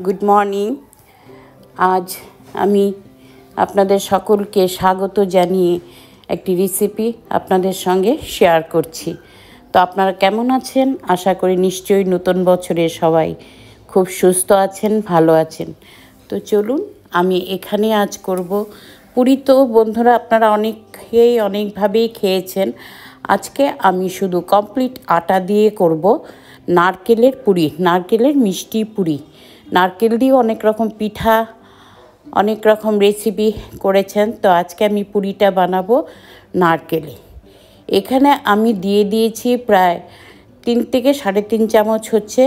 Good morning. আজ আমি আপনাদের সকলকে স্বাগত জানিয়ে একটি রেসিপি আপনাদের সঙ্গে শেয়ার করছি। তো আপনারা কেমন আছেন? আশা করি নিশ্চয়ই নতুন বছরে সবাই খুব সুস্থ আছেন, ভালো আছেন। তো চলুন, আমি এখানে আজ করব পুরি। তো বন্ধুরা, আপনারা অনেকেই অনেকভাবেই খেয়েছেন। আজকে আমি শুধু কমপ্লিট আটা দিয়ে করব নারকেলের পুরি, নারকেলের মিষ্টি পুরি। নারকেল দিয়ে অনেক রকম পিঠা, অনেক রকম রেসিপি করেছেন, তো আজকে আমি পুরিটা বানাবো নারকেলে। এখানে আমি দিয়ে দিয়েছি প্রায় 3 থেকে 3.5 চামচ হচ্ছে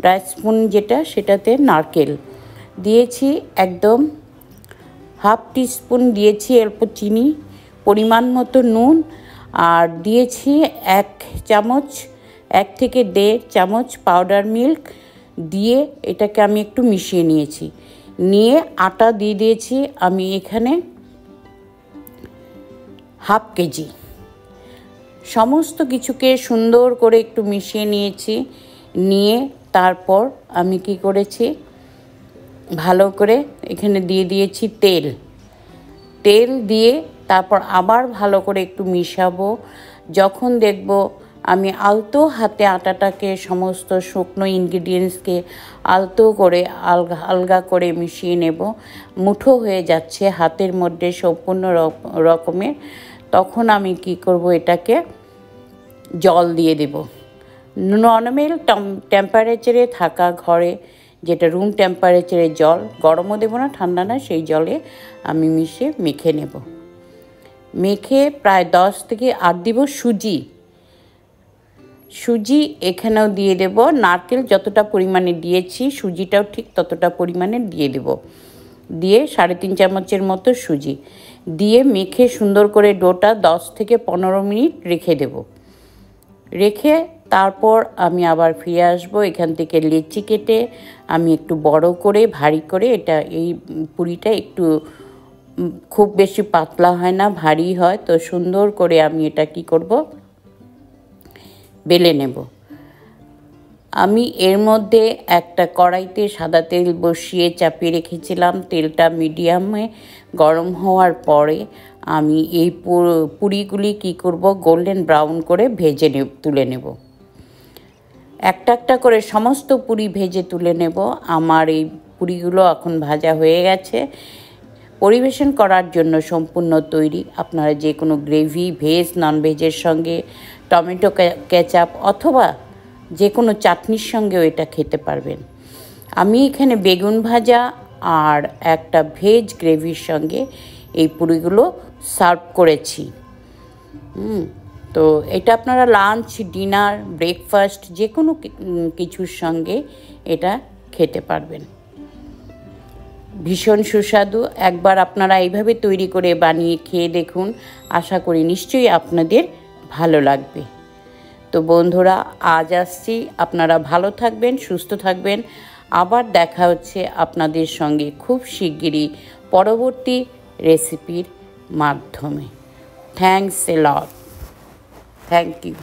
ড্রাই স্পুন, যেটা সেটাতে নারকেল দিয়েছি। একদম হাফ টিস্পুন দিয়েছি অল্প চিনি, পরিমাণ মতো নুন, আর দিয়েছি 1 চামচ 1 থেকে 1.5 চামচ পাউডার মিল্ক দিয়ে এটাকে আমি একটু মিশিয়ে নিয়েছি। নিয়ে আটা দিয়ে দিয়েছি আমি এখানে হাফ কেজি। সমস্ত কিছুকে সুন্দর করে একটু মিশিয়ে নিয়েছি। নিয়ে তারপর আমি কি করেছি, ভালো করে এখানে দিয়ে দিয়েছি তেল দিয়ে তারপর আবার ভালো করে একটু মিশাবো। যখন দেখব আমি আলতো হাতে আটাটাকে, সমস্ত শুকনো ইনগ্রিডিয়েন্টসকে আলতো করে আলগা করে মিশিয়ে নেব, মুঠো হয়ে যাচ্ছে হাতের মধ্যে সম্পূর্ণ রকমের, তখন আমি কি করব, এটাকে জল দিয়ে দেব। নর্মাল টেম্পারেচারে থাকা ঘরে, যেটা রুম টেম্পারেচারের জল, গরমও দেবো না ঠান্ডা না, সেই জলে আমি মেখে নেব। মেখে প্রায় 10 থেকে 8 দিব সুজি এখানেও দিয়ে দেব। নারকেল যতটা পরিমাণে দিয়েছি, সুজিটাও ঠিক ততটা পরিমাণে দিয়ে দেব। দিয়ে 3.5 চামচের মতো সুজি দিয়ে মেখে সুন্দর করে ডোটা 10 থেকে 15 মিনিট রেখে দেব। রেখে তারপর আমি আবার ফিরে আসবো। এখান থেকে লেচি কেটে আমি একটু বড় করে ভারী করে, এই পুরিটা একটু খুব বেশি পাতলা হয় না, ভারী হয়, তো সুন্দর করে আমি এটা কি করব, বেলে নেব। আমি এর মধ্যে একটা কড়াইতে সাদা তেল বসিয়ে চাপিয়ে রেখেছিলাম। তেলটা মিডিয়ামে গরম হওয়ার পরে আমি এই পুরিগুলি কি করব, গোল্ডেন ব্রাউন করে ভেজে তুলে নেব। একটা একটা করে সমস্ত পুরি ভেজে তুলে নেব। আমার এই পুরিগুলো এখন ভাজা হয়ে গেছে, পরিবেশন করার জন্য সম্পূর্ণ তৈরি। আপনারা যে কোনো গ্রেভি, ভেজ নন ভেজের সঙ্গে, টমেটো কেচাপ অথবা যে কোনো চাটনির সঙ্গেও এটা খেতে পারবেন। আমি এখানে বেগুন ভাজা আর একটা ভেজ গ্রেভির সঙ্গে এই পুরিগুলো সার্ভ করেছি। তো এটা আপনারা লাঞ্চ, ডিনার, ব্রেকফাস্ট যে কোনো কিছুর সঙ্গে এটা খেতে পারবেন। ভীষণ সুস্বাদু। একবার আপনারা এইভাবে তৈরি করে বানিয়ে খেয়ে দেখুন, আশা করি নিশ্চয়ই আপনাদের ভালো লাগবে। তো বন্ধুরা, আজ আসছি, আপনারা ভালো থাকবেন, সুস্থ থাকবেন। আবার দেখা হচ্ছে আপনাদের সঙ্গে খুব শিগগিরই পরবর্তী রেসিপির মাধ্যমে। Thanks a lot. Thank you.